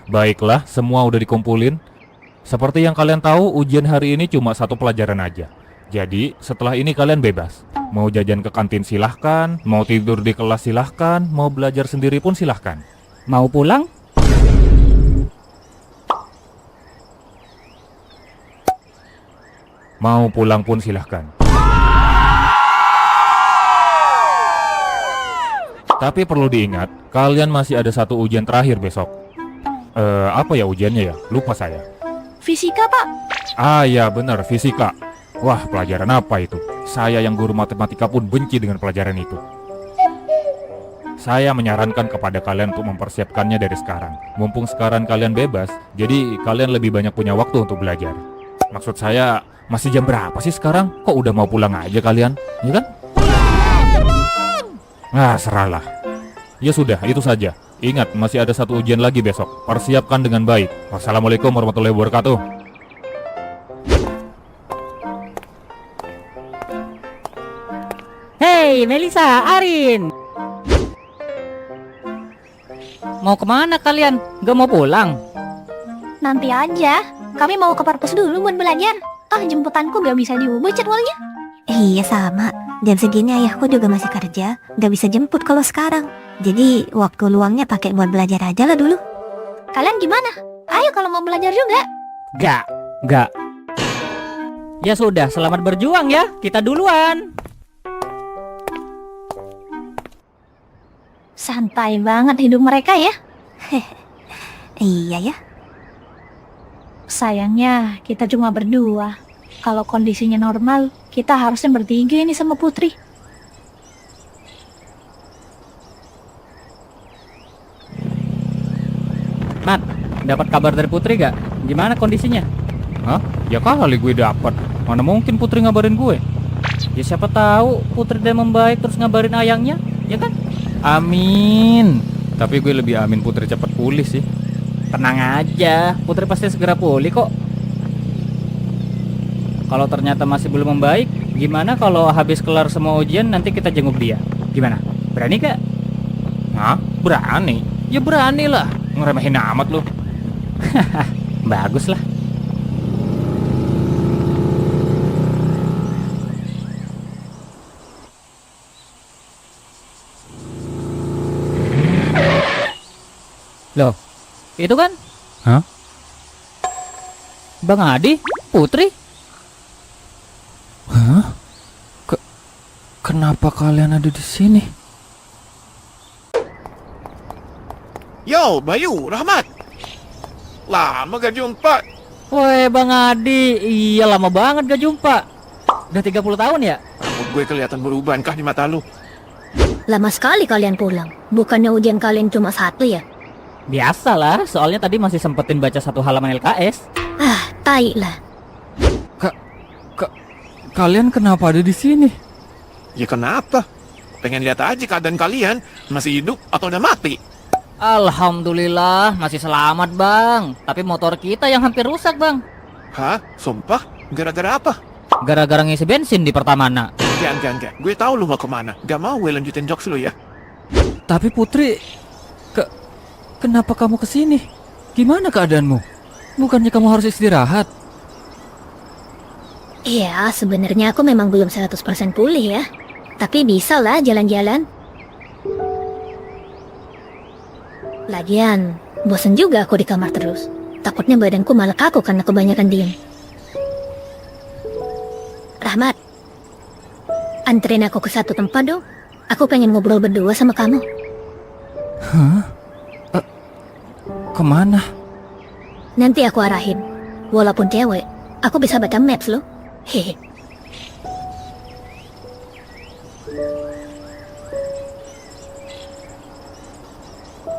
Baiklah, semua udah dikumpulin. Seperti yang kalian tahu, ujian hari ini cuma satu pelajaran aja. Jadi, setelah ini kalian bebas. Mau jajan ke kantin silahkan, mau tidur di kelas silahkan, mau belajar sendiri pun silahkan. Mau pulang? Mau pulang pun silahkan. Tapi perlu diingat, kalian masih ada satu ujian terakhir besok. Apa ya ujiannya ya? Lupa saya. Fisika, Pak. Ah ya benar, fisika. Wah, pelajaran apa itu? Saya yang guru matematika pun benci dengan pelajaran itu. Saya menyarankan kepada kalian untuk mempersiapkannya dari sekarang. Mumpung sekarang kalian bebas, jadi kalian lebih banyak punya waktu untuk belajar. Maksud saya, masih jam berapa sih sekarang? Kok udah mau pulang aja kalian? Ya kan? Ah, serahlah. Ya sudah, itu saja. Ingat, masih ada satu ujian lagi besok. Persiapkan dengan baik. Wassalamualaikum warahmatullahi wabarakatuh. Hei, Melisa, Arin. Mau kemana kalian? Gak mau pulang? Nanti aja. Kami mau ke perpus dulu buat belajar. Jemputanku gak bisa diubah jadwalnya. Iya sama, jam segini ayahku juga masih kerja, gak bisa jemput kalau sekarang. Jadi waktu luangnya pakai buat belajar aja lah dulu. Kalian gimana? Ayo kalau mau belajar juga. Gak. Ya sudah, selamat berjuang ya. Kita duluan. Santai banget hidup mereka ya. Iya ya. Sayangnya kita cuma berdua. Kalau kondisinya normal, kita harusnya bertiga ini sama Putri. Mat, dapat kabar dari Putri gak? Gimana kondisinya? Hah? Ya kali gue dapat. Mana mungkin Putri ngabarin gue? Ya siapa tahu Putri dia membaik terus ngabarin ayangnya, ya kan? Amin. Tapi gue lebih amin Putri cepat pulih sih. Tenang aja, Putri pasti segera pulih kok. Kalau ternyata masih belum membaik, gimana kalau habis kelar semua ujian nanti kita jenguk dia? Gimana? Berani gak? Hah? Berani? Ya berani lah. Ngeremehin amat lu. Bagus lah. Loh, itu kan? Hah? Bang Adi, Putri. Hah? Kenapa kalian ada di sini? Yo, Bayu, Rahmat. Lama gak jumpa. Woi, Bang Adi, iya lama banget gak jumpa. Udah 30 tahun ya? Rambut gue kelihatan berubah kah di mata lu? Lama sekali kalian pulang. Bukannya ujian kalian cuma satu ya? Biasalah, soalnya tadi masih sempetin baca satu halaman LKS. Tai lah. Kalian kenapa ada di sini? Ya kenapa? Pengen lihat aja keadaan kalian. Masih hidup atau udah mati? Alhamdulillah, masih selamat bang. Tapi motor kita yang hampir rusak bang. Hah? Sumpah? Gara-gara apa? Gara-gara ngisi bensin di Pertamana. Jangan. Gue tahu lu mau kemana. Gak mau gue lanjutin jokes lu ya. Tapi Putri, kenapa kamu kesini? Gimana keadaanmu? Bukannya kamu harus istirahat? Iya, sebenarnya aku memang belum 100% pulih ya. Tapi bisa lah jalan-jalan. Lagian, bosan juga aku di kamar terus. Takutnya badanku malah kaku karena kebanyakan diem. Rahmat, anterin aku ke satu tempat dong. Aku pengen ngobrol berdua sama kamu. Hah? Kemana? Nanti aku arahin. Walaupun cewek, aku bisa baca maps loh. Hehe.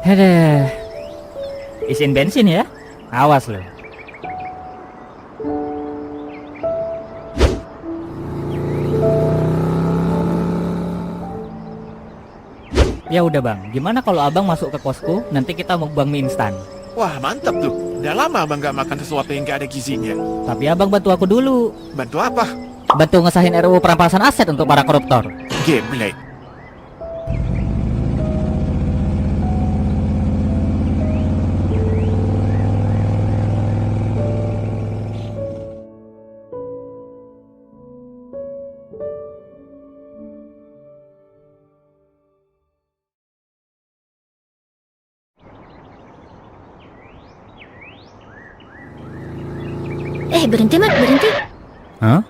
Hedeh. Isiin bensin ya. Awas lo. Ya udah bang, gimana kalau abang masuk ke kosku, nanti kita mukbang mie instan. Wah, mantap tuh. Udah lama abang gak makan sesuatu yang gak ada gizinya. Tapi abang bantu aku dulu. Bantu apa? Bantu ngesahin RUU perampasan aset untuk para koruptor. Geblek. Berhenti, Mat, berhenti. Hah?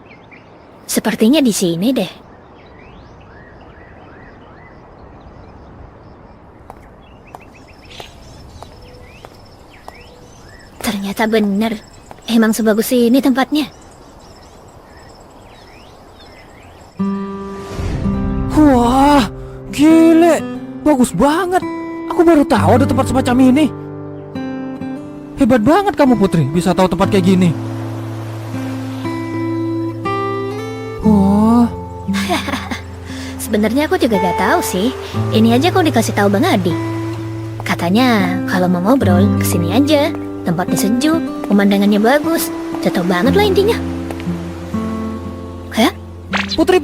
Sepertinya di sini deh. Ternyata benar. Emang sebagus ini tempatnya. Wah, gile. Bagus banget. Aku baru tahu ada tempat semacam ini. Hebat banget kamu Putri, bisa tahu tempat kayak gini. Wah, Sebenarnya aku juga gak tahu sih. Ini aja kok dikasih tahu Bang Adi. Katanya kalau mau ngobrol kesini aja. Tempatnya sejuk, pemandangannya bagus. Cocok banget lah intinya. Hah? Putri,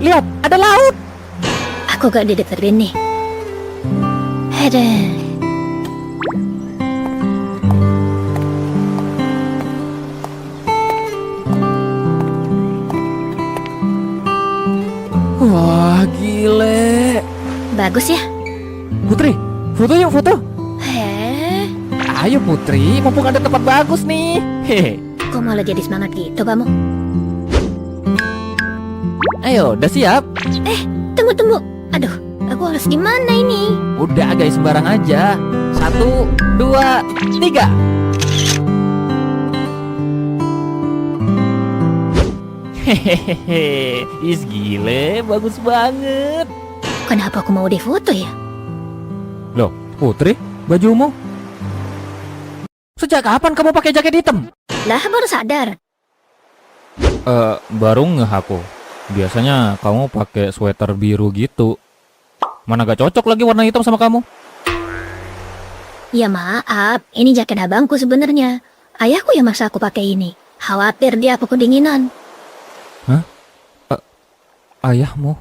lihat, ada laut. Aku gak dideketin nih. Ada. Wah, gile. Bagus ya? Putri, foto yuk, foto. Ayo Putri, mumpung ada tempat bagus nih. Hehe. Kok malah jadi semangat gitu kamu? Ayo, udah siap? Tunggu. Aduh, aku harus gimana ini? Udah guys, sembarang aja. 1, 2, 3. Hehehe, is gile, bagus banget. Kenapa aku mau difoto ya? Loh, Putri, bajumu? Sejak kapan kamu pakai jaket hitam? Lah, baru sadar. Baru ngeh aku. Biasanya kamu pakai sweater biru gitu. Mana gak cocok lagi warna hitam sama kamu? Ya maaf, ini jaket abangku sebenarnya. Ayahku yang maksa aku pakai ini. Khawatir dia aku kedinginan. Ayahmu?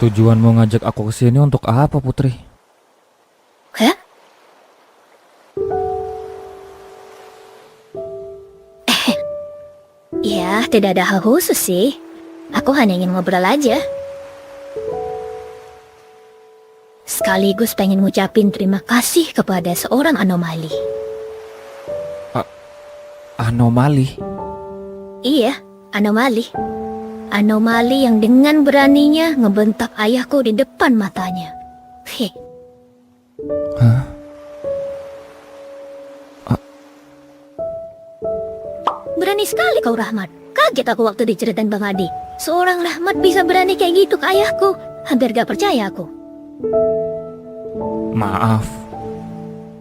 Tujuanmu ngajak aku ke sini untuk apa, Putri? Hah? Ya, tidak ada hal khusus sih. Aku hanya ingin ngobrol aja. Sekaligus pengen ngucapin terima kasih kepada seorang anomali. Anomali? Iya, anomali. Anomali yang dengan beraninya ngebentak ayahku di depan matanya. Heh. Hah? Berani sekali kau, Rahmat. Kaget aku waktu diceritain Bang Adi. Seorang Rahmat bisa berani kayak gitu ke ayahku. Hampir gak percaya aku. Maaf.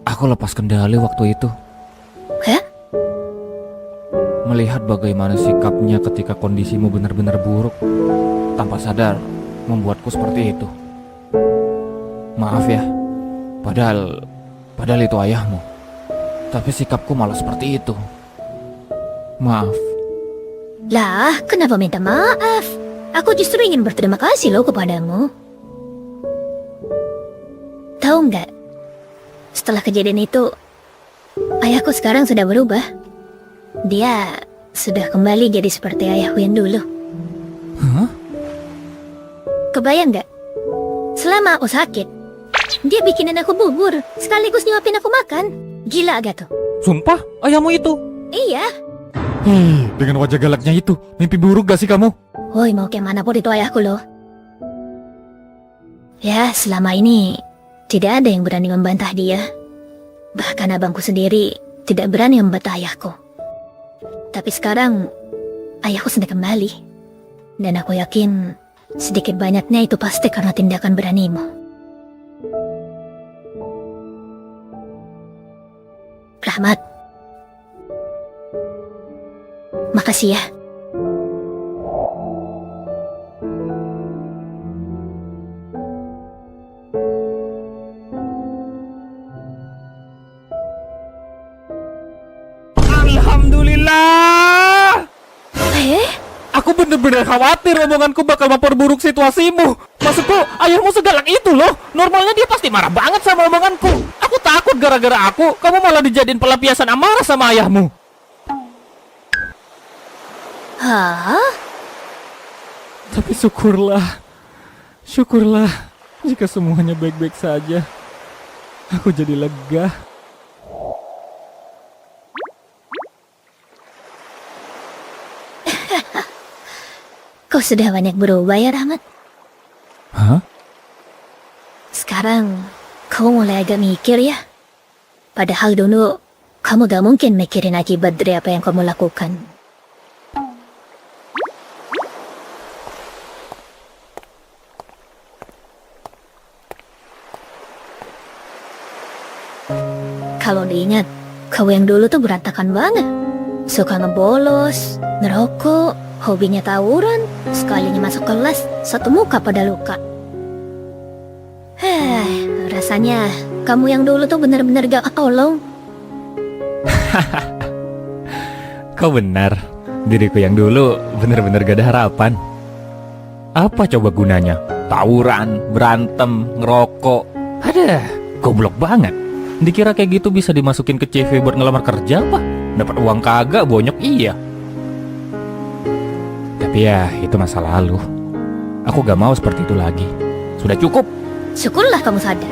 Aku lepas kendali waktu itu. Hah? Melihat bagaimana sikapnya ketika kondisimu benar-benar buruk, tanpa sadar membuatku seperti itu. Maaf ya, padahal itu ayahmu. Tapi sikapku malah seperti itu. Maaf. Lah, kenapa minta maaf? Aku justru ingin berterima kasih loh kepadamu. Tahu nggak? Setelah kejadian itu, ayahku sekarang sudah berubah. Dia sudah kembali jadi seperti ayahku yang dulu. Hah? Kebayang nggak? Selama aku sakit, dia bikinin aku bubur, sekaligus nyuapin aku makan. Gila gak tuh? Sumpah, ayahmu itu? Iya. Dengan wajah galaknya itu, mimpi buruk gak sih kamu? Woi, mau kayak mana pun itu ayahku loh. Ya, selama ini tidak ada yang berani membantah dia. Bahkan abangku sendiri tidak berani membantah ayahku. Tapi sekarang ayahku sudah kembali. Dan aku yakin sedikit banyaknya itu pasti karena tindakan beranimu. Rahmat, makasih ya. Alhamdulillah! Aku bener-bener khawatir omonganku bakal memperburuk situasimu. Maksudku, ayahmu segalak itu loh. Normalnya dia pasti marah banget sama omonganku. Aku takut gara-gara aku, kamu malah dijadiin pelampiasan amarah sama ayahmu. Hah? Tapi syukurlah jika semuanya baik-baik saja. Aku jadi lega. Kau sudah banyak berubah ya, Rahmat? Hah? Sekarang, kau mulai agak mikir ya? Padahal dulu, kamu gak mungkin mikirin akibat dari apa yang kamu lakukan. Kalau diingat, kau yang dulu tuh berantakan banget. Suka ngebolos, ngerokok, hobinya tawuran, sekalinya masuk kelas, satu muka pada luka. Rasanya kamu yang dulu tuh benar-benar gak ketolong. Kau benar, diriku yang dulu benar-benar gak ada harapan. Apa coba gunanya? Tawuran, berantem, ngerokok. Ada, goblok banget. Dikira kayak gitu bisa dimasukin ke CV buat ngelamar kerja apa? Dapat uang kagak, bonyok iya. Tapi ya, itu masa lalu. Aku gak mau seperti itu lagi. Sudah cukup. Syukurlah kamu sadar.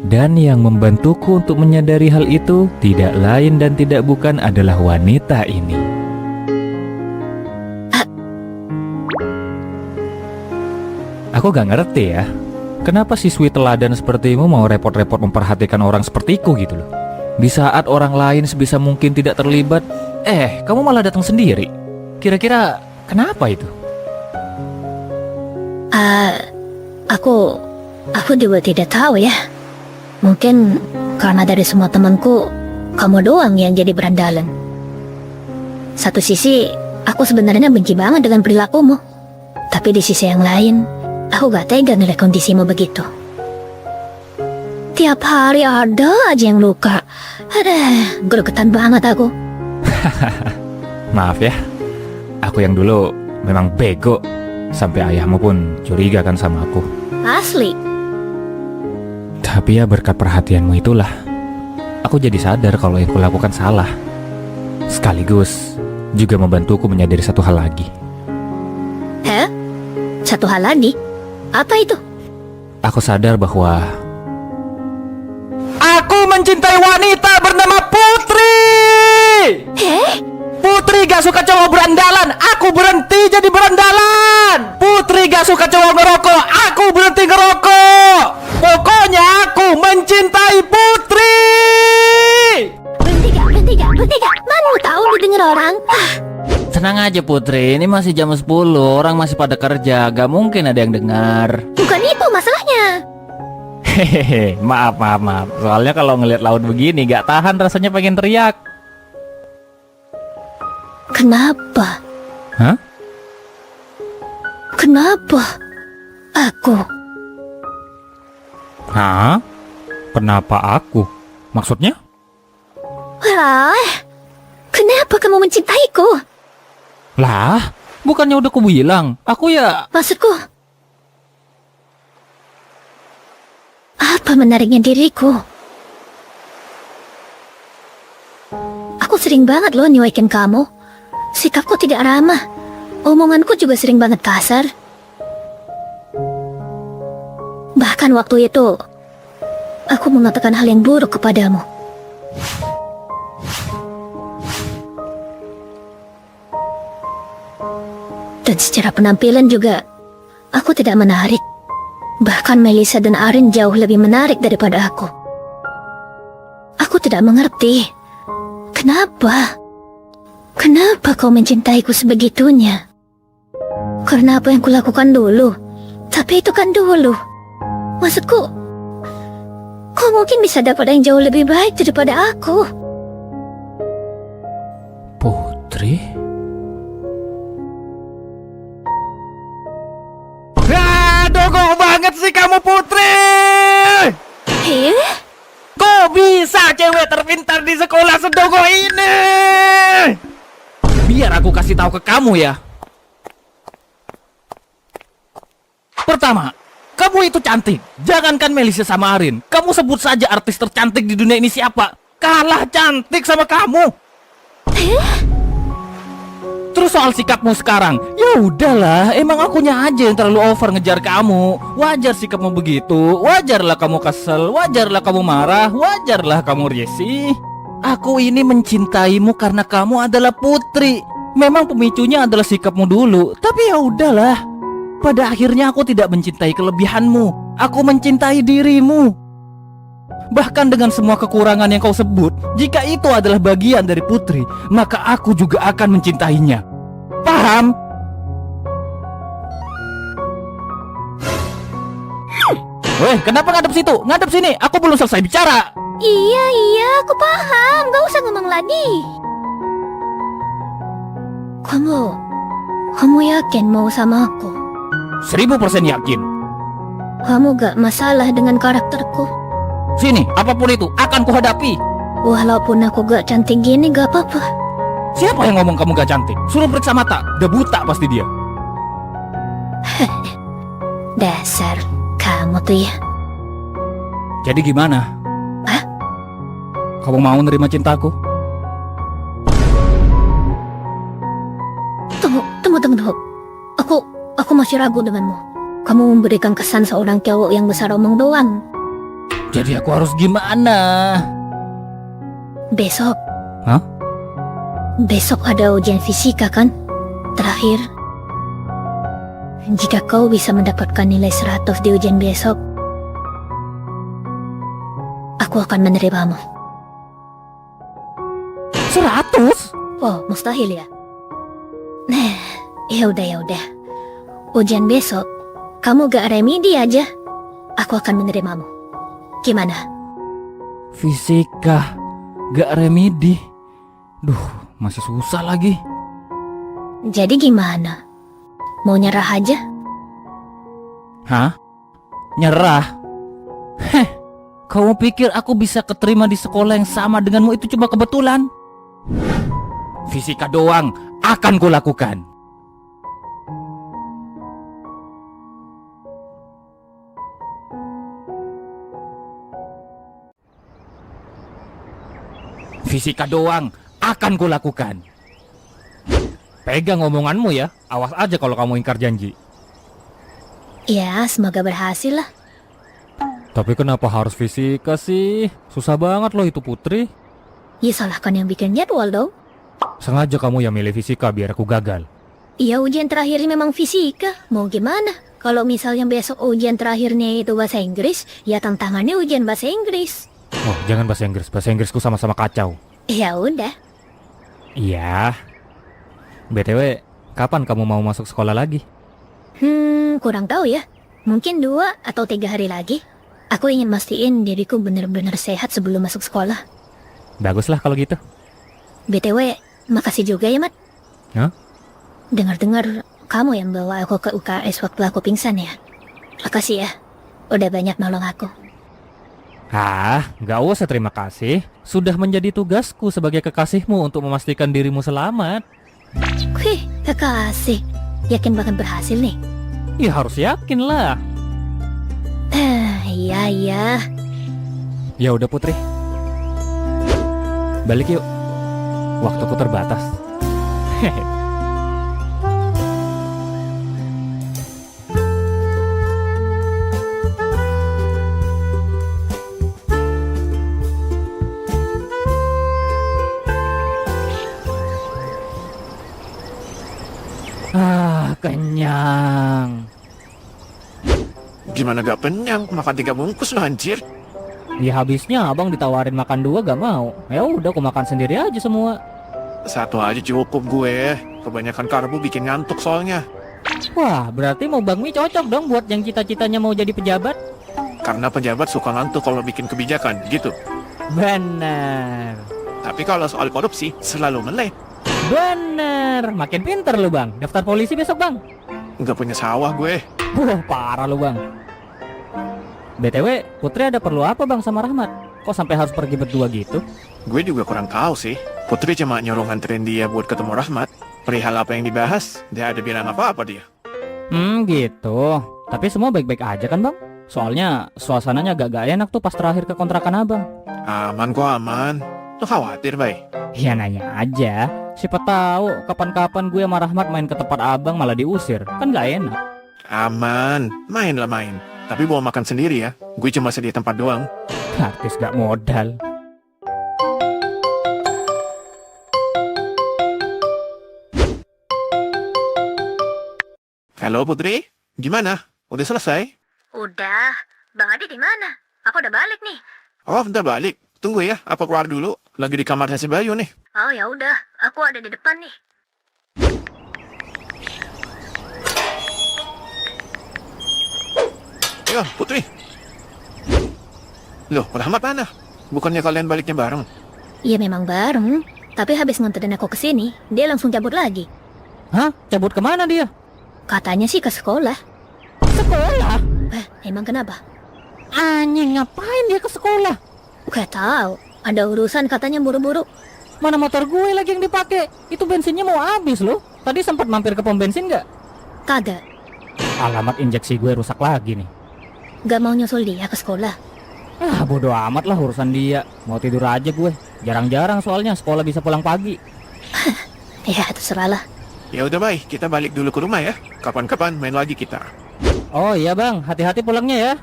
Dan yang membantuku untuk menyadari hal itu tidak lain dan tidak bukan adalah wanita ini. Aku gak ngerti ya, kenapa siswi teladan sepertimu mau repot-repot memperhatikan orang sepertiku gitu loh. Di saat orang lain sebisa mungkin tidak terlibat, kamu malah datang sendiri. Kira-kira kenapa itu? Aku juga tidak tahu ya. Mungkin karena dari semua temanku, kamu doang yang jadi berandalan. Satu sisi, aku sebenarnya benci banget dengan perilakumu. Tapi di sisi yang lain, aku gak tega ngeliat kondisimu begitu. Tiap hari ada aja yang luka. Gregetan banget aku. Maaf ya, aku yang dulu memang bego. Sampai ayahmu pun curiga kan sama aku. Asli. Tapi ya berkat perhatianmu itulah, aku jadi sadar kalau yang kulakukan salah. Sekaligus juga membantuku menyadari satu hal lagi. Satu hal lagi? Apa itu? Aku sadar bahwa aku mencintai wanita bernama Putri. Putri gak suka cowok berandalan, aku berhenti jadi berandalan. Putri gak suka cowok ngerokok, aku berhenti ngerokok. Pokoknya aku mencintai Putri. Berhenti gak? Mana tahu didengar orang? Tenang aja Putri, ini masih jam 10, orang masih pada kerja, gak mungkin ada yang dengar. Bukan itu masalahnya. Hehehe, maaf. Soalnya kalau ngelihat laut begini gak tahan rasanya pengen teriak. Kenapa? Hah? Kenapa? Aku? Hah? Kenapa aku? Maksudnya? Kenapa kamu mencintaiku? Lah, bukannya udah kubilang, aku ya... Maksudku, apa menariknya diriku? Aku sering banget loh nyuekin kamu. Sikapku tidak ramah. Omonganku juga sering banget kasar. Bahkan waktu itu, aku mengatakan hal yang buruk kepadamu. Dan secara penampilan juga, aku tidak menarik. Bahkan Melissa dan Arin jauh lebih menarik daripada aku. Aku tidak mengerti. Kenapa? Kenapa kau mencintaiku sebegitunya? Karena apa yang kulakukan dulu. Tapi itu kan dulu. Maksudku, kau mungkin bisa dapat yang jauh lebih baik daripada aku. Putri? Dogong banget sih kamu Putri! Kok bisa cewek terpintar di sekolah sedogo ini? Biar aku kasih tahu ke kamu ya. Pertama, kamu itu cantik. Jangankan Melissa sama Arin, kamu sebut saja artis tercantik di dunia ini siapa, kalah cantik sama kamu. Terus soal sikapmu sekarang, ya udahlah, emang akunya aja yang terlalu over ngejar kamu. Wajar sikapmu begitu, wajarlah kamu kesel, wajarlah kamu marah, wajarlah kamu risih. Aku ini mencintaimu karena kamu adalah putri. Memang pemicunya adalah sikapmu dulu, tapi ya udahlah. Pada akhirnya aku tidak mencintai kelebihanmu, aku mencintai dirimu. Bahkan dengan semua kekurangan yang kau sebut, jika itu adalah bagian dari putri, maka aku juga akan mencintainya. Paham? Weh, kenapa ngadep situ? Ngadep sini, aku belum selesai bicara. Iya, aku paham. Gak usah ngomong lagi. Kamu yakin mau sama aku? 1000% yakin. Kamu gak masalah dengan karakterku? Sini, apapun itu akan kuhadapi. Walaupun aku gak cantik gini gak apa-apa. Siapa yang ngomong kamu gak cantik? Suruh periksa mata, udah buta pasti dia. Dasar kamu tuh ya. Jadi gimana? Hah? Kamu mau nerima cintaku? Tunggu. Aku masih ragu denganmu. Kamu memberikan kesan seorang cowok yang besar omong doang. Jadi aku harus gimana? Besok. Hah? Besok ada ujian fisika kan? Terakhir. Jika kau bisa mendapatkan nilai 100 di ujian besok, aku akan menerimamu. 100? Oh, mustahil ya? Nah, ya udah. Ujian besok, kamu gak remedi aja, aku akan menerimamu. Gimana? Fisika gak remedi. Duh, masih susah lagi. Jadi gimana? Mau nyerah aja? Hah? Nyerah? Heh, kamu pikir aku bisa keterima di sekolah yang sama denganmu itu cuma kebetulan? Fisika doang akan kulakukan. Fisika doang akan kulakukan. Pegang omonganmu ya. Awas aja kalau kamu ingkar janji. Ya, semoga berhasil lah. Tapi kenapa harus fisika sih? Susah banget loh itu Putri. Ya salahkan yang bikin jadwal dong. Sengaja kamu yang milih fisika biar aku gagal. Iya, ujian terakhirnya memang fisika. Mau gimana? Kalau misalnya besok ujian terakhirnya itu bahasa Inggris, ya tantangannya ujian bahasa Inggris. Oh, jangan bahasa Inggris. Bahasa Inggrisku sama-sama kacau. Ya udah. Iya. BTW, kapan kamu mau masuk sekolah lagi? Kurang tahu ya. Mungkin 2 atau 3 hari lagi. Aku ingin mastiin diriku benar-benar sehat sebelum masuk sekolah. Baguslah kalau gitu. BTW, makasih juga ya, Mat. Hah? Dengar-dengar kamu yang bawa aku ke UKS waktu aku pingsan ya. Makasih ya. Udah banyak nolong aku. Nggak usah terima kasih. Sudah menjadi tugasku sebagai kekasihmu untuk memastikan dirimu selamat. Wih, kekasih. Yakin banget berhasil nih? Ya harus yakin lah. Iya. Ya udah Putri. Balik yuk. Waktuku terbatas. Hehe. Kenyang. Gimana gak kenyang? Makan 3 bungkus loh anjir. Ya habisnya abang ditawarin makan 2 gak mau. Ya udah aku makan sendiri aja semua. 1 aja cukup gue. Kebanyakan karbo bikin ngantuk soalnya. Wah, berarti mau Bang Mi cocok dong buat yang cita-citanya mau jadi pejabat. Karena pejabat suka ngantuk kalau bikin kebijakan, gitu. Bener. Tapi kalau soal korupsi, selalu melek. Bener. Makin pinter lu Bang. Daftar polisi besok Bang. Nggak punya sawah gue. Wah, parah lu Bang. BTW, Putri ada perlu apa Bang sama Rahmat? Kok sampai harus pergi berdua gitu? Gue juga kurang tahu sih. Putri cuma nyuruh nganterin dia buat ketemu Rahmat. Perihal apa yang dibahas, dia ada bilang apa-apa dia. Gitu. Tapi semua baik-baik aja kan Bang? Soalnya suasananya agak gak enak tuh pas terakhir ke kontrakan abang. Aman kok aman. Lo khawatir, Bay? Ya nanya aja. Siapa tahu kapan-kapan gue sama Rahmat main ke tempat abang malah diusir. Kan gak enak. Aman, main lah main. Tapi bawa makan sendiri ya. Gue cuma sedia tempat doang. Artis gak modal. Halo Putri, gimana? Udah selesai? Udah, Bang Adi di mana? Aku udah balik nih. Oh, bentar balik. Tunggu ya, apa keluar dulu? Lagi di kamarnya si Bayu nih. Oh ya udah, aku ada di depan nih. Ayo, Putri. Loh, Rahmat mana? Bukannya kalian baliknya bareng? Iya memang bareng, tapi habis nganterin aku ke sini, dia langsung cabut lagi. Hah? Cabut kemana dia? Katanya sih ke sekolah. Sekolah? Emang kenapa? Anjing, ngapain dia ke sekolah? Gak tahu. Ada urusan katanya buru-buru. Mana motor gue lagi yang dipakai? Itu bensinnya mau habis loh. Tadi sempat mampir ke pom bensin nggak? Kagak. Alamat injeksi gue rusak lagi nih. Gak mau nyusul dia ke sekolah. Ah, bodo amat lah urusan dia. Mau tidur aja gue. Jarang-jarang soalnya sekolah bisa pulang pagi. Ya terserah lah. Ya udah baik, kita balik dulu ke rumah ya. Kapan-kapan main lagi kita. Oh iya bang, hati-hati pulangnya ya.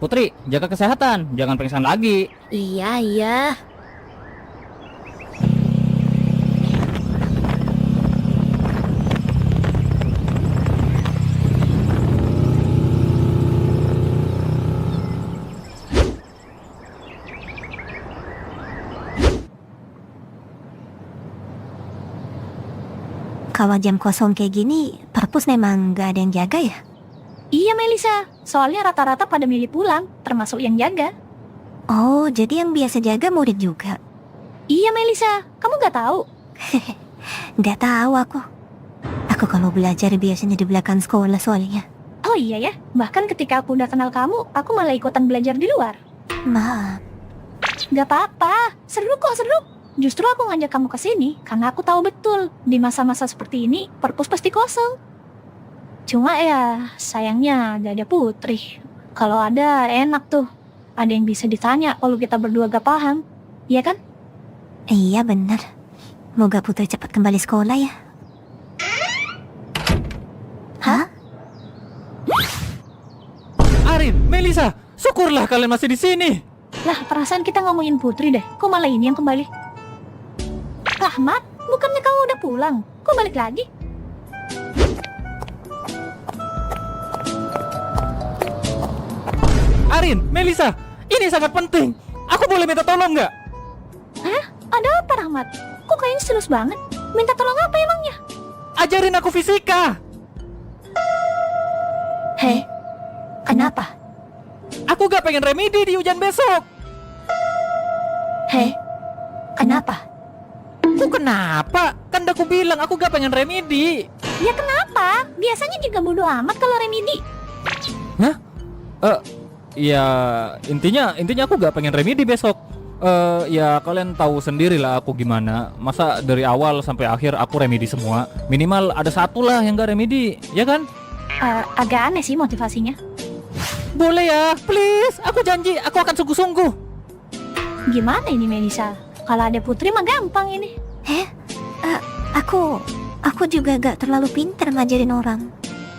Putri, jaga kesehatan, jangan pingsan lagi. Iya. Kalau jam kosong kayak gini, perpus memang gak ada yang jaga ya? Iya Melisa, soalnya rata-rata pada milih pulang, termasuk yang jaga. Oh, jadi yang biasa jaga murid juga? Iya Melisa, kamu gak tahu? Gak tahu aku. Aku kalau belajar biasanya di belakang sekolah soalnya. Oh iya ya, bahkan ketika aku udah kenal kamu, aku malah ikutan belajar di luar. Maaf. Gak apa-apa, seru kok seru. Justru aku ngajak kamu ke sini karena aku tahu betul di masa-masa seperti ini perpus pasti kosong. Cuma ya sayangnya gak ada Putri. Kalau ada enak tuh. Ada yang bisa ditanya kalau kita berdua gak paham. Iya kan? Iya bener. Moga Putri cepat kembali sekolah ya. Hah? Arin, Melisa, syukurlah kalian masih di sini. Lah perasaan kita ngomongin Putri deh. Kok malah ini yang kembali? Rahmat, bukannya kamu udah pulang? Kok balik lagi? Arin, Melisa, ini sangat penting. Aku boleh minta tolong nggak? Hah? Ada apa Rahmat? Kok kayaknya serius banget? Minta tolong apa emangnya? Ajarin aku fisika. Hei, kenapa? Aku gak pengen remedi di ujian besok. Hei, kenapa? Kok kenapa? Kan udah aku bilang aku gak pengen remedi. Ya kenapa? Biasanya juga bodo amat kalau remedi. Hah? Ya intinya aku gak pengen remedi besok. Ya kalian tahu sendiri lah aku gimana. Masa dari awal sampai akhir aku remedi semua. Minimal ada satu lah yang gak remedi, ya kan? Agak aneh sih motivasinya. Boleh ya, please. Aku janji aku akan sungguh-sungguh. Gimana ini Melisa? Kalau ada Putri mah gampang ini. Aku juga gak terlalu pintar ngajarin orang.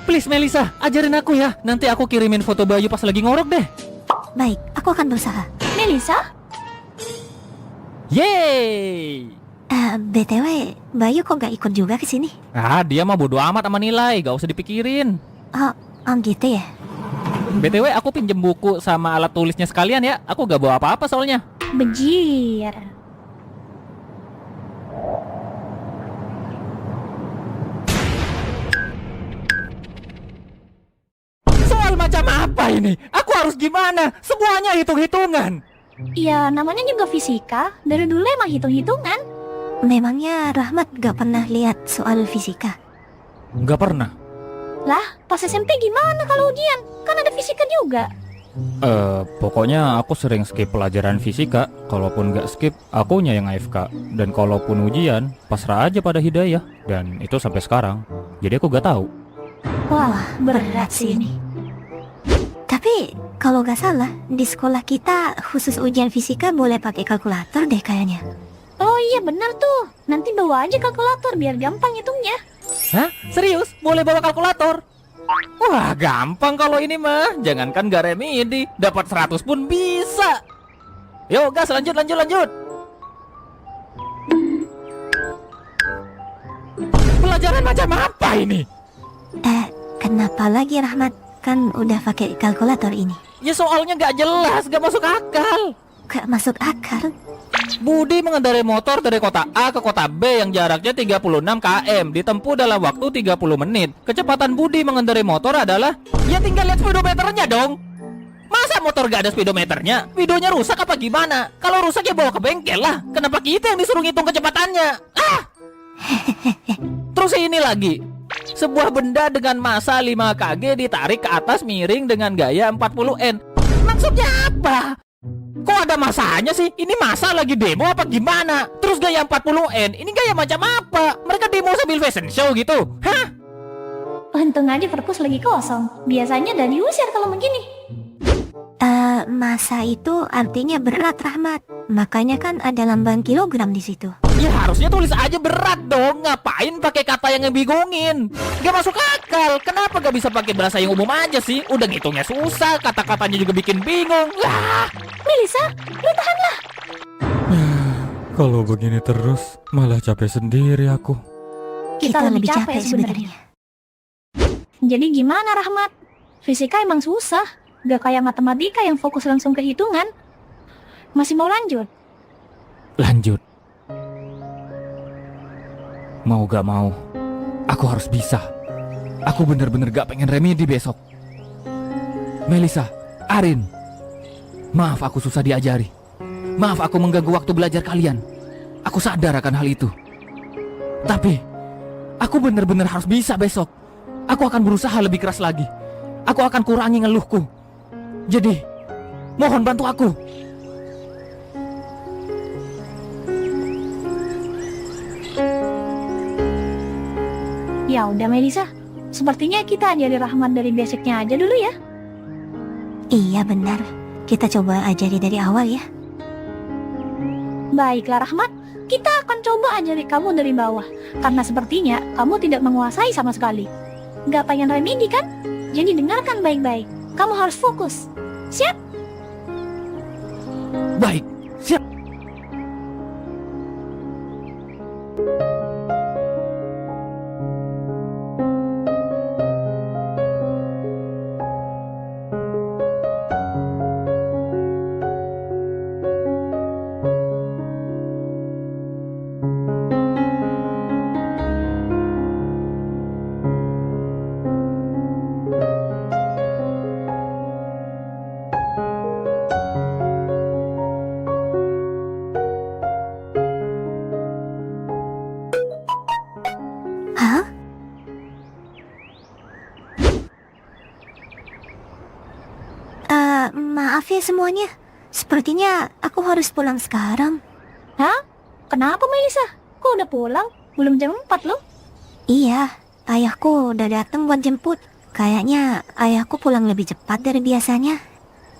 Please Melisa, ajarin aku ya. Nanti aku kirimin foto Bayu pas lagi ngorok deh. Baik, aku akan berusaha. Melisa? Yeay. BTW, Bayu kok gak ikut juga ke sini? Ah, dia mah bodo amat sama nilai, gak usah dipikirin. Oh gitu ya? BTW aku pinjem buku sama alat tulisnya sekalian ya. Aku gak bawa apa-apa soalnya. Bejir. Soal macam apa ini? Aku harus gimana? Semuanya hitung-hitungan. Ya namanya juga fisika. Dari dulu emang hitung-hitungan. Memangnya Rahmat gak pernah lihat soal fisika? Gak pernah. Lah, pas SMP gimana kalau ujian? Kan ada fisika juga. Pokoknya aku sering skip pelajaran fisika. Kalaupun gak skip, akunya yang AFK. Dan kalaupun ujian, pasrah aja pada hidayah. Dan itu sampai sekarang. Jadi aku gak tahu. Wah, berat sih ini. Tapi kalau gak salah, di sekolah kita khusus ujian fisika boleh pakai kalkulator deh kayaknya. Oh iya benar tuh. Nanti bawa aja kalkulator biar gampang hitungnya. Hah? Serius? Boleh bawa kalkulator? Wah, gampang kalau ini mah. Jangankan gak remedi, dapat 100 pun bisa. Yuk, gas, lanjut. Pelajaran macam apa ini? Kenapa lagi Rahmat? Kan udah pakai kalkulator ini. Ya soalnya gak jelas, gak masuk akal. Gak masuk akal. Budi mengendarai motor dari kota A ke kota B yang jaraknya 36 km ditempuh dalam waktu 30 menit. Kecepatan Budi mengendarai motor adalah, ya tinggal lihat speedometernya dong. Masa motor gak ada speedometernya? Videonya rusak apa gimana? Kalau rusak ya bawa ke bengkel lah. Kenapa kita yang disuruh ngitung kecepatannya? Terus ini lagi, sebuah benda dengan massa 5 kg ditarik ke atas miring dengan gaya 40 N. Maksudnya apa? Kok ada masanya sih? Ini masa lagi demo apa gimana? Terus gaya 40 N, ini gaya macam apa? Mereka demo sambil fashion show gitu? Hah? Untung aja perpus lagi kosong. Biasanya udah diusir kalau begini. Masa itu artinya berat Rahmat. Makanya kan ada lambang kilogram di situ. Ya harusnya tulis aja berat dong. Ngapain pakai kata yang ngebingungin? Gak masuk akal. Kenapa gak bisa pakai bahasa yang umum aja sih? Udah ngitungnya susah, kata-katanya juga bikin bingung. Melisa, lu tahanlah. Kalau begini terus, malah capek sendiri aku. Kita lebih capek sebenarnya. Jadi gimana Rahmat? Fisika emang susah. Gak kayak matematika yang fokus langsung ke hitungan. Masih mau lanjut? Lanjut. Mau gak mau, aku harus bisa. Aku bener-bener gak pengen remedi besok. Melisa, Arin, maaf aku susah diajari. Maaf aku mengganggu waktu belajar kalian. Aku sadar akan hal itu. Tapi, aku bener-bener harus bisa besok. Aku akan berusaha lebih keras lagi. Aku akan kurangi ngeluhku. Jadi, mohon bantu aku. Ya udah Melisa, sepertinya kita ajari Rahmat dari basicnya aja dulu ya. Iya benar. Kita coba ajari dari awal ya. Baiklah Rahmat, kita akan coba ajari kamu dari bawah. Karena sepertinya kamu tidak menguasai sama sekali. Gak pengen remedi kan? Jadi dengarkan baik-baik. Kamu harus fokus. Siap? Baik, siap. Hah? Maaf ya semuanya. Sepertinya aku harus pulang sekarang. Hah? Kenapa Melisa? Kok udah pulang? Belum jam 4 loh. Iya, ayahku udah datang buat jemput. Kayaknya ayahku pulang lebih cepat dari biasanya.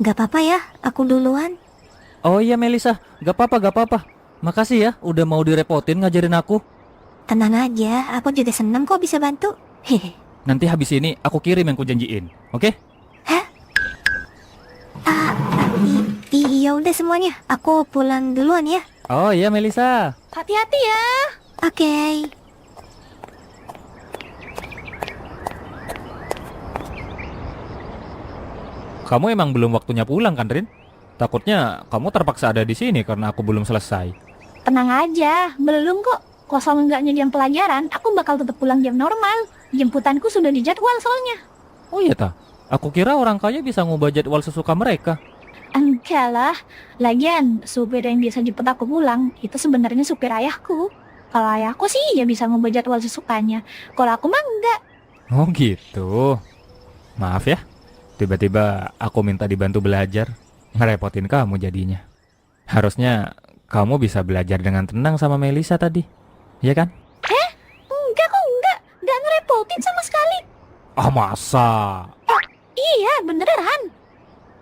Gak apa-apa ya, aku duluan. Oh iya Melisa, gak apa-apa. Makasih ya udah mau direpotin ngajarin aku. Tenang aja, aku juga senang kok bisa bantu. Hehe. Nanti habis ini aku kirim yang kujanjiin, oke? Iya udah semuanya, aku pulang duluan ya. Oh iya Melisa. Hati-hati ya. Oke. Kamu emang belum waktunya pulang kan, Rin? Takutnya kamu terpaksa ada di sini karena aku belum selesai. Tenang aja, belum kok. Kosong enggaknya jam pelajaran, aku bakal tetap pulang jam normal. Jemputanku sudah dijadwal soalnya. Oh iya ta? Aku kira orang kaya bisa ngubah jadwal sesuka mereka. Enggak lah. Lagian, supir yang biasa jemput aku pulang, itu sebenarnya supir ayahku. Kalau ayahku sih ya bisa ngubah jadwal sesukanya. Kalau aku mah enggak. Oh gitu. Maaf ya, tiba-tiba aku minta dibantu belajar. Ngerepotin kamu jadinya. Harusnya kamu bisa belajar dengan tenang sama Melisa tadi, ya kan? Enggak kok enggak. Enggak ngerepotin sama sekali. Ah masa? Iya, beneran.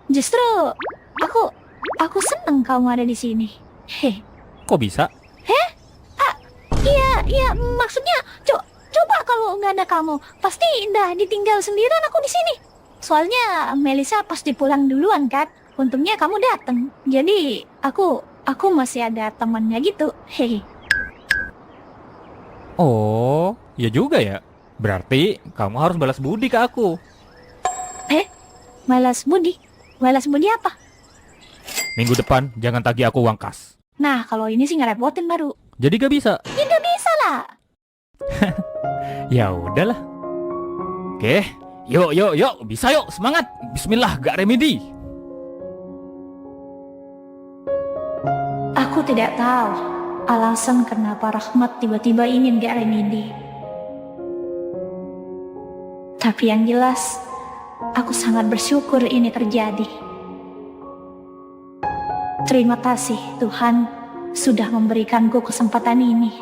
Justru aku seneng kamu ada di sini. Heh. Kok bisa? Ya, maksudnya, coba kalau nggak ada kamu, pasti Indah ditinggal sendirian aku di sini. Soalnya Melisa pasti pulang duluan kan. Untungnya kamu datang. Jadi aku masih ada temannya gitu. Hehe. Oh, ya juga ya. Berarti kamu harus balas budi ke aku. Balas budi? Balas budi apa? Minggu depan jangan tagih aku uang kas. Nah, kalau ini sih ngerepotin baru. Jadi gak bisa. Ya nggak bisa lah. Ya udahlah. Oke, yuk, bisa yuk, semangat. Bismillah, gak remedi. Aku tidak tahu alasan kenapa Rahmat tiba-tiba ingin gak remedi. Tapi yang jelas, aku sangat bersyukur ini terjadi. Terima kasih Tuhan sudah memberikanku kesempatan ini.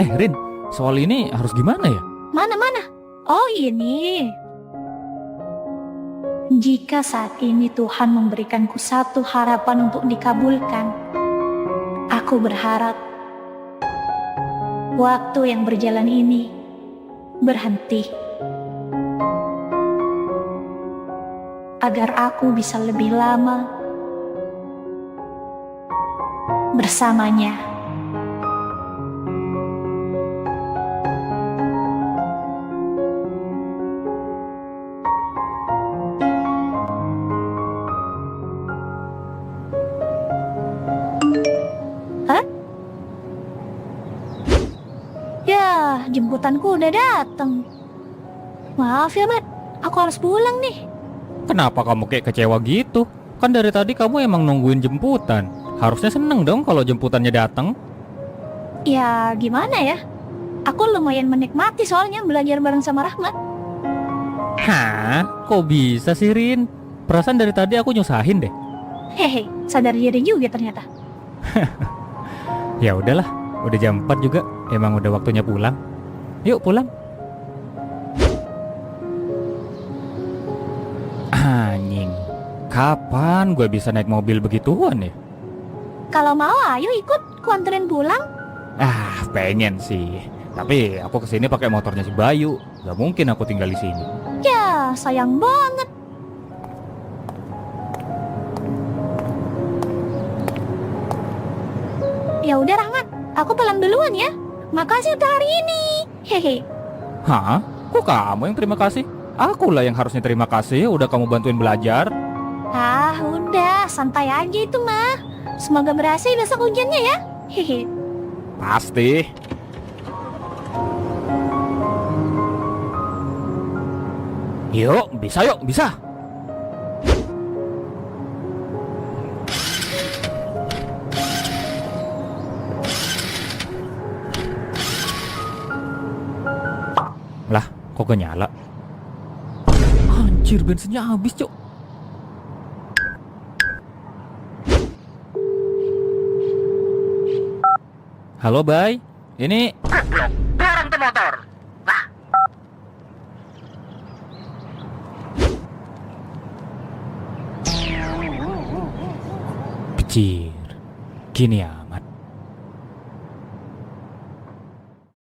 Rin, soal ini harus gimana ya? Mana? Oh ini. Jika saat ini Tuhan memberikanku satu harapan untuk dikabulkan, aku berharap waktu yang berjalan ini berhenti. Agar aku bisa lebih lama bersamanya. Hah? Ya, jemputanku udah datang. Maaf ya, Mat. Aku harus pulang nih. Kenapa kamu kayak kecewa gitu? Kan dari tadi kamu emang nungguin jemputan. Harusnya seneng dong kalau jemputannya datang. Ya, gimana ya? Aku lumayan menikmati soalnya belajar bareng sama Rahmat. Hah? Kok bisa sih, Rin? Perasaan dari tadi aku nyusahin deh. Hehe, sadar diri juga ternyata. Ya udahlah, udah jam 4 juga. Emang udah waktunya pulang. Yuk pulang. Anjing, kapan gue bisa naik mobil begituan ya? Kalau mau ayo ikut, ku anterin pulang. Pengen sih. Tapi aku kesini pakai motornya si Bayu. Gak mungkin aku tinggal di sini. Ya, sayang banget. Ya udah Rahmat, aku pulang duluan ya. Makasih untuk hari ini. Hehe. Hah? Kok kamu yang terima kasih? Akulah yang harusnya terima kasih udah kamu bantuin belajar. Udah, santai aja itu mah. Semoga berhasil besok ujiannya ya. Hehe. Pasti. Yuk, bisa. Lah, kok gak nyala? Anjir, bensinnya habis, Cok. Halo, Bay. Ini Dorong tuh motor. Pecir. Gini ya,